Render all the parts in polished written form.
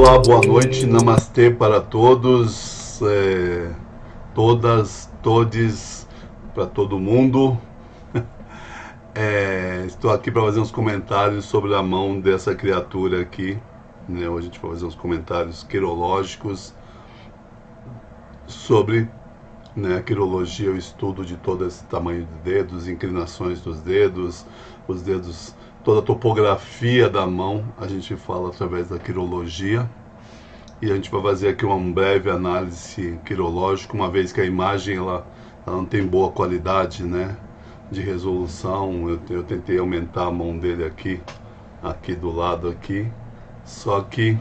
Olá, boa noite, namastê para todos, todas, todes, para todo mundo. Estou aqui para fazer uns comentários sobre a mão dessa criatura aqui. Né? Hoje a gente vai fazer uns comentários quirológicos sobre, né, a quirologia, o estudo de todo esse tamanho de dedos, inclinações dos dedos, os dedos, toda a topografia da mão, a gente fala através da quirologia. E a gente vai fazer aqui uma breve análise quirológica, uma vez que a imagem ela não tem boa qualidade, né, de resolução. Eu tentei aumentar a mão dele aqui do lado aqui, só que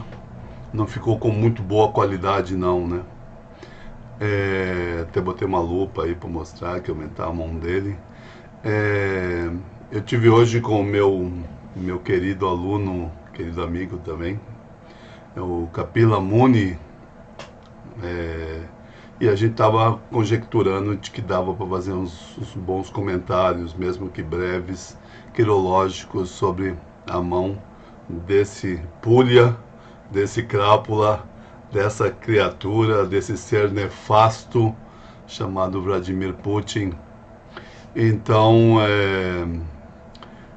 não ficou com muito boa qualidade não, né. Até botei uma lupa aí para mostrar que aumentar a mão dele. Eu tive hoje com o meu querido aluno, querido amigo também, o Kapila Muni, e a gente estava conjecturando de que dava para fazer uns bons comentários, mesmo que breves, quirológicos, sobre a mão desse pulha, desse crápula, dessa criatura, desse ser nefasto chamado Vladimir Putin. Então,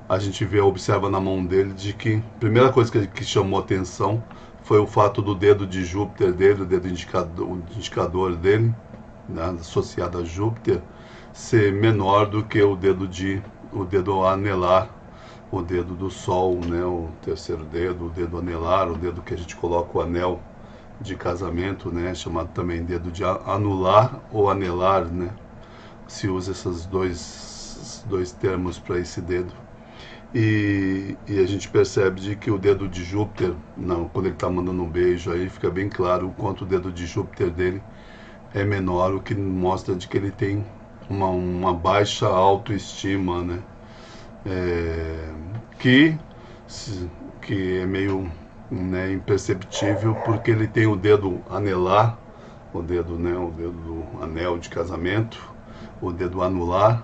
a gente observa na mão dele de que a primeira coisa que chamou atenção foi o fato do dedo de Júpiter dele, o dedo indicador dele, né, associado a Júpiter, ser menor do que o dedo anelar, o dedo do Sol, né, o terceiro dedo, o dedo anelar, o dedo que a gente coloca o anel de casamento, né, chamado também dedo de anular ou anelar, né, se usa esses dois termos para esse dedo. E a gente percebe de que o dedo de Júpiter, quando ele está mandando um beijo, aí fica bem claro o quanto o dedo de Júpiter dele é menor, o que mostra de que ele tem uma baixa autoestima, né? Que é meio, né, imperceptível, porque ele tem o dedo anelar, o dedo do anel de casamento, o dedo anular,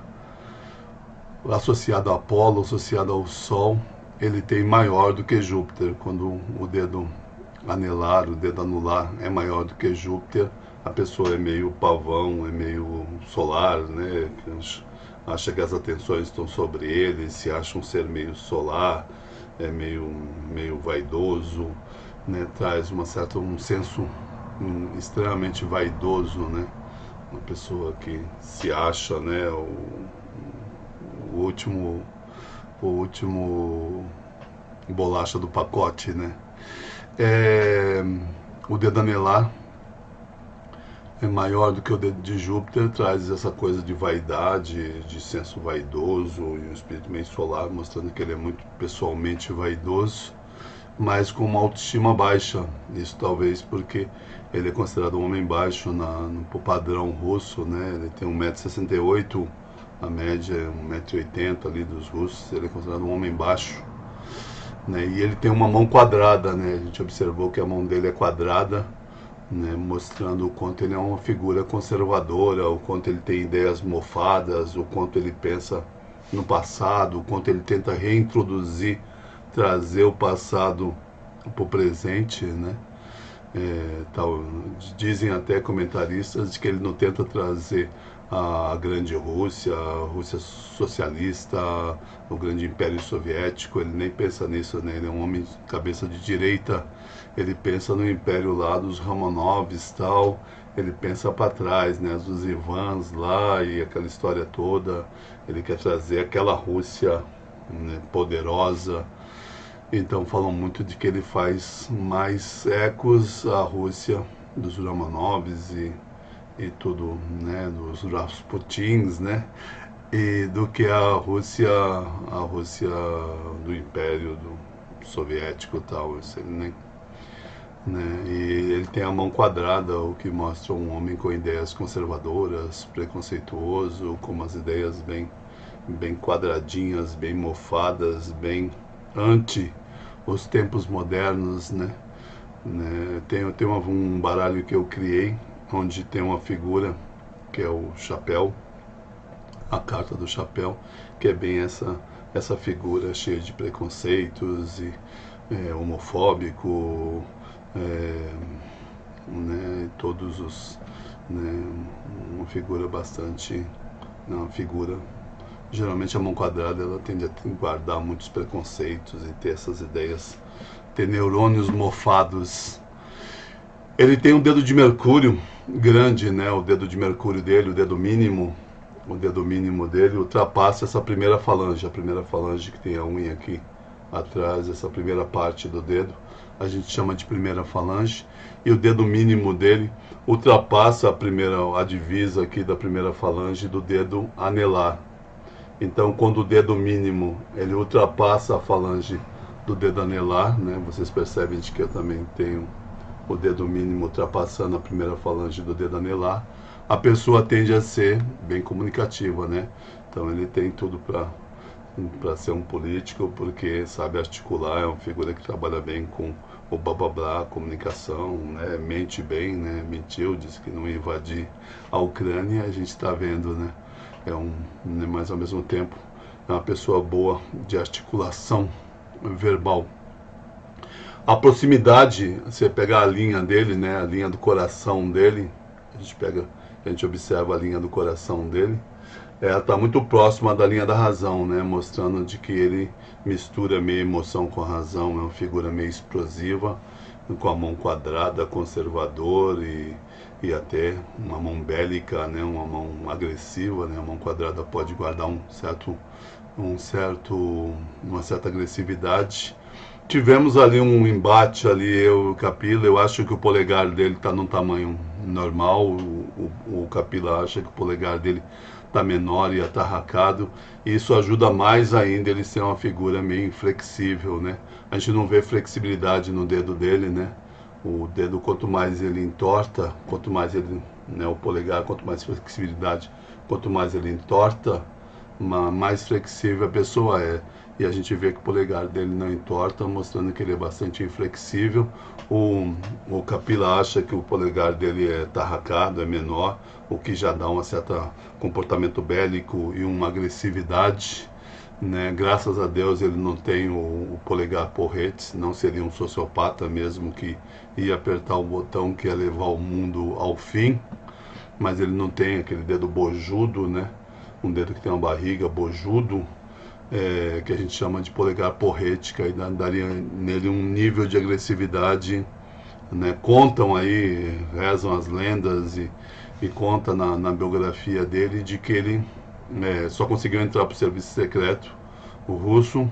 associado a Apolo, associado ao Sol, ele tem maior do que Júpiter. Quando o dedo anelar, o dedo anular é maior do que Júpiter, a pessoa é meio pavão, é meio solar, né? Acha que as atenções estão sobre ele, se acha um ser meio solar, é meio vaidoso, né? Traz um senso extremamente vaidoso, né? Uma pessoa que se acha, né, o último bolacha do pacote, né? O dedo anelar é maior do que o dedo de Júpiter, traz essa coisa de vaidade, de senso vaidoso e um espírito meio solar, mostrando que ele é muito pessoalmente vaidoso, mas com uma autoestima baixa. Isso talvez porque ele é considerado um homem baixo no padrão russo, né? Ele tem 1,68 m, a média é 1,80 m ali dos russos, ele é considerado um homem baixo, né? E ele tem uma mão quadrada, né? A gente observou que a mão dele é quadrada, né? Mostrando o quanto ele é uma figura conservadora, o quanto ele tem ideias mofadas, o quanto ele pensa no passado, o quanto ele tenta reintroduzir, trazer o passado para o presente, né? Dizem até comentaristas de que ele não tenta trazer a grande Rússia, a Rússia socialista, o grande Império Soviético. Ele nem pensa nisso, né? Ele é um homem de cabeça de direita, ele pensa no Império lá dos Romanovs, tal, ele pensa para trás, né? Dos Ivans lá e aquela história toda. Ele quer trazer aquela Rússia, né, poderosa. Então falam muito de que ele faz mais ecos à Rússia dos Romanovs e tudo, né, dos Rasputins, né, e do que a Rússia do Império Soviético e tal. Isso ele nem, né, e ele tem a mão quadrada, o que mostra um homem com ideias conservadoras, preconceituoso, com umas ideias bem quadradinhas, bem mofadas, bem anti os tempos modernos, né? Tem um baralho que eu criei, onde tem uma figura que é o chapéu, a carta do chapéu, que é bem essa figura cheia de preconceitos e homofóbico, né, todos os, né, uma figura bastante, uma figura, geralmente a mão quadrada ela tende a guardar muitos preconceitos e ter essas ideias, ter neurônios mofados. Ele tem um dedo de mercúrio grande, né, o dedo de mercúrio dele, o dedo mínimo dele ultrapassa essa primeira falange, a primeira falange que tem a unha aqui atrás, essa primeira parte do dedo, a gente chama de primeira falange, e o dedo mínimo dele ultrapassa a divisa aqui da primeira falange do dedo anelar. Então, quando o dedo mínimo ele ultrapassa a falange do dedo anelar, né, vocês percebem que eu também tenho o dedo mínimo ultrapassando a primeira falange do dedo anelar, a pessoa tende a ser bem comunicativa, né? Então ele tem tudo para ser um político, porque sabe articular, é uma figura que trabalha bem com o blá blá blá, comunicação, né? Mente bem, né? Mentiu, disse que não ia invadir a Ucrânia, a gente está vendo, né? Né? Mas ao mesmo tempo é uma pessoa boa de articulação verbal. A proximidade, você pegar a linha dele, né? A linha do coração dele, a gente observa a linha do coração dele, ela está muito próxima da linha da razão, né? Mostrando de que ele mistura meio emoção com a razão, é uma figura meio explosiva, com a mão quadrada, conservador e até uma mão bélica, né? Uma mão agressiva, né? A mão quadrada pode guardar uma certa agressividade. Tivemos ali um embate ali, eu e o Capila, eu acho que o polegar dele está num tamanho normal, o Capila acha que o polegar dele está menor e atarracado, e isso ajuda mais ainda ele ser uma figura meio inflexível, né? A gente não vê flexibilidade no dedo dele, né? O dedo, quanto mais ele entorta, quanto mais ele, né, o polegar, quanto mais flexibilidade, quanto mais ele entorta, mais flexível a pessoa é. E a gente vê que o polegar dele não entorta, mostrando que ele é bastante inflexível. O Capila acha que o polegar dele é tarracado, é menor, o que já dá um certo comportamento bélico e uma agressividade, né? Graças a Deus ele não tem o polegar porrete, senão seria um sociopata mesmo que ia apertar o botão que ia levar o mundo ao fim. Mas ele não tem aquele dedo bojudo, né? Um dedo que tem uma barriga bojudo, que a gente chama de polegar porrete, que aí daria nele um nível de agressividade, né? Contam aí, rezam as lendas e conta na biografia dele de que ele só conseguiu entrar para o serviço secreto, o russo,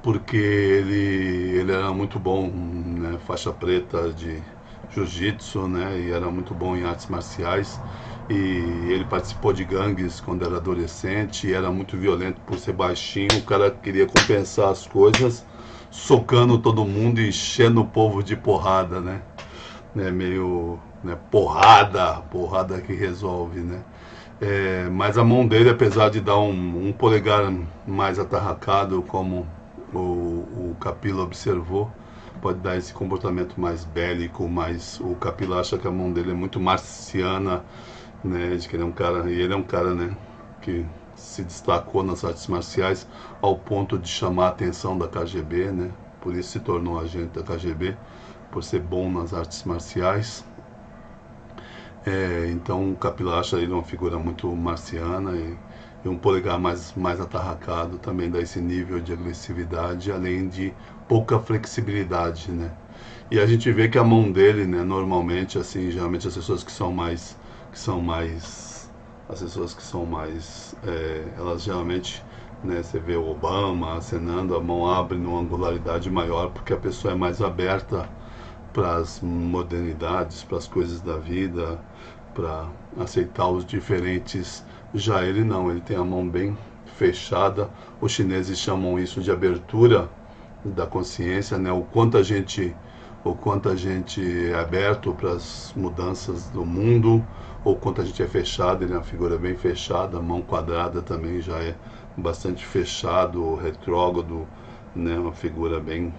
porque ele era muito bom, né? Faixa preta de jiu-jitsu, né? E era muito bom em artes marciais. E ele participou de gangues quando era adolescente e era muito violento por ser baixinho. O cara queria compensar as coisas socando todo mundo e enchendo o povo de porrada, né? Meio, né, porrada que resolve, né? Mas a mão dele, apesar de dar um polegar mais atarracado, como o Capila observou, pode dar esse comportamento mais bélico, mas o Capila acha que a mão dele é muito marciana, né, de que ele é um cara, e ele é um cara, né, que se destacou nas artes marciais ao ponto de chamar a atenção da KGB, né, por isso se tornou agente da KGB, por ser bom nas artes marciais. Então o Capila acha ele uma figura muito marciana e um polegar mais atarracado também dá esse nível de agressividade, além de pouca flexibilidade, né. E a gente vê que a mão dele, né, normalmente, assim, geralmente as pessoas que são mais, elas geralmente, né, você vê o Obama acenando, a mão abre numa angularidade maior, porque a pessoa é mais aberta para as modernidades, para as coisas da vida, para aceitar os diferentes. Já ele não, ele tem a mão bem fechada. Os chineses chamam isso de abertura da consciência, né? O quanto a gente é aberto para as mudanças do mundo, ou quanto a gente é fechado. Ele é uma figura bem fechada, a mão quadrada também já é bastante fechado, retrógrado, né? Uma figura bem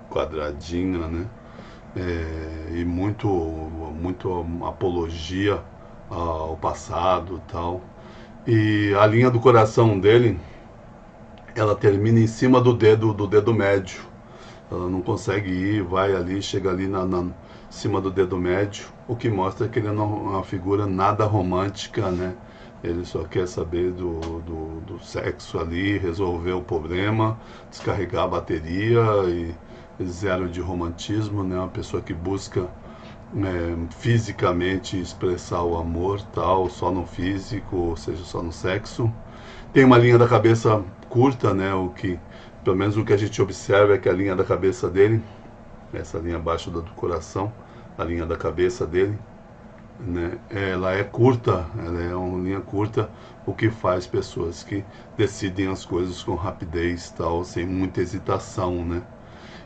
quadradinha, né? E muito apologia ao passado e tal. E a linha do coração dele, ela termina em cima do dedo médio. ela não consegue ir, vai ali, chega ali na cima do dedo médio, o que mostra que ele não é uma figura nada romântica, né? Ele só quer saber do sexo ali, resolver o problema, descarregar a bateria e zero de romantismo, né? Uma pessoa que busca fisicamente expressar o amor, tal, só no físico, ou seja, só no sexo. Tem uma linha da cabeça curta, né? O que, pelo menos o que a gente observa é que a linha da cabeça dele, essa linha abaixo do coração, a linha da cabeça dele, né? Ela é curta, ela é uma linha curta, o que faz pessoas que decidem as coisas com rapidez, tal, sem muita hesitação, né?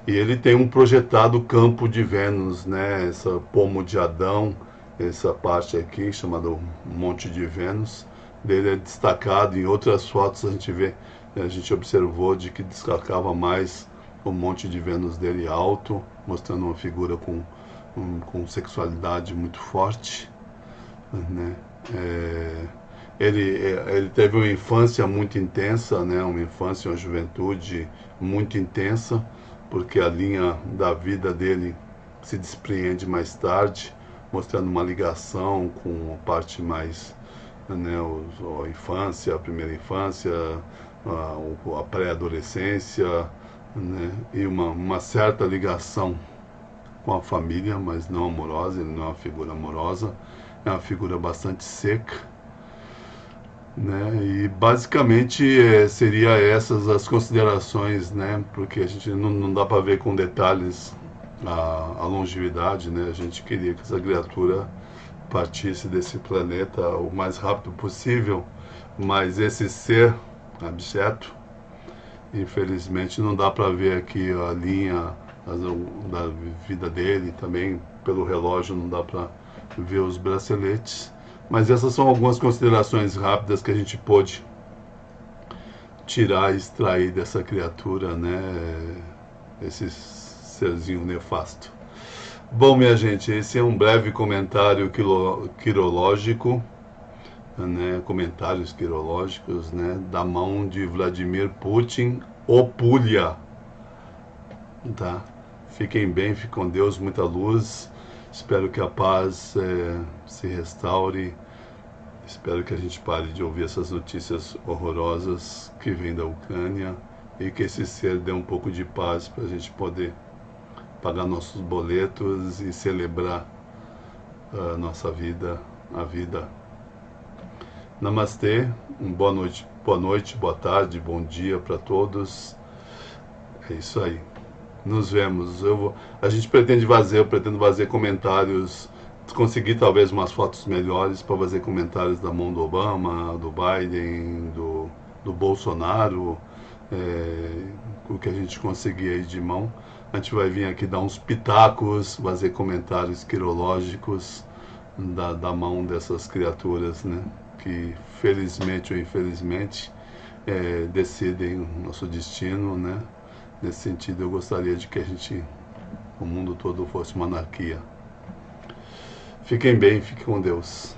E ele tem um projetado campo de Vênus, né? Essa pomo de Adão, essa parte aqui chamada Monte de Vênus, dele é destacado. Em outras fotos a gente observou de que destacava mais o Monte de Vênus dele alto, mostrando uma figura com sexualidade muito forte, né? Ele teve uma infância muito intensa, né? Uma infância, uma juventude muito intensa, porque a linha da vida dele se despreende mais tarde, mostrando uma ligação com a parte mais, né, a infância, a primeira infância, a pré-adolescência, né, e uma certa ligação com a família, mas não amorosa. Ele não é uma figura amorosa, é uma figura bastante seca, né? E basicamente seria essas as considerações, né? Porque a gente não dá para ver com detalhes a longevidade, né? A gente queria que essa criatura partisse desse planeta o mais rápido possível, mas esse ser abjeto, infelizmente não dá para ver aqui a linha da vida dele, também pelo relógio não dá para ver os braceletes. Mas essas são algumas considerações rápidas que a gente pôde tirar e extrair dessa criatura, né? Esse serzinho nefasto. Bom, minha gente, esse é um breve comentário quirológico, né? Comentários quirológicos, né? Da mão de Vladimir Putin, o Pulha. Tá? Fiquem bem, fiquem com Deus, muita luz. Espero que a paz se restaure. Espero que a gente pare de ouvir essas notícias horrorosas que vêm da Ucrânia e que esse ser dê um pouco de paz para a gente poder pagar nossos boletos e celebrar a nossa vida, a vida. Namastê, boa noite, boa tarde, bom dia para todos. É isso aí. Nos vemos. A gente pretende fazer, eu pretendo fazer comentários, conseguir talvez umas fotos melhores para fazer comentários da mão do Obama, do Biden, do Bolsonaro, o que a gente conseguir aí de mão. A gente vai vir aqui dar uns pitacos, fazer comentários quirológicos da mão dessas criaturas, né? Que felizmente ou infelizmente decidem o nosso destino, né? Nesse sentido, eu gostaria de que o mundo todo fosse uma anarquia. Fiquem bem, fiquem com Deus.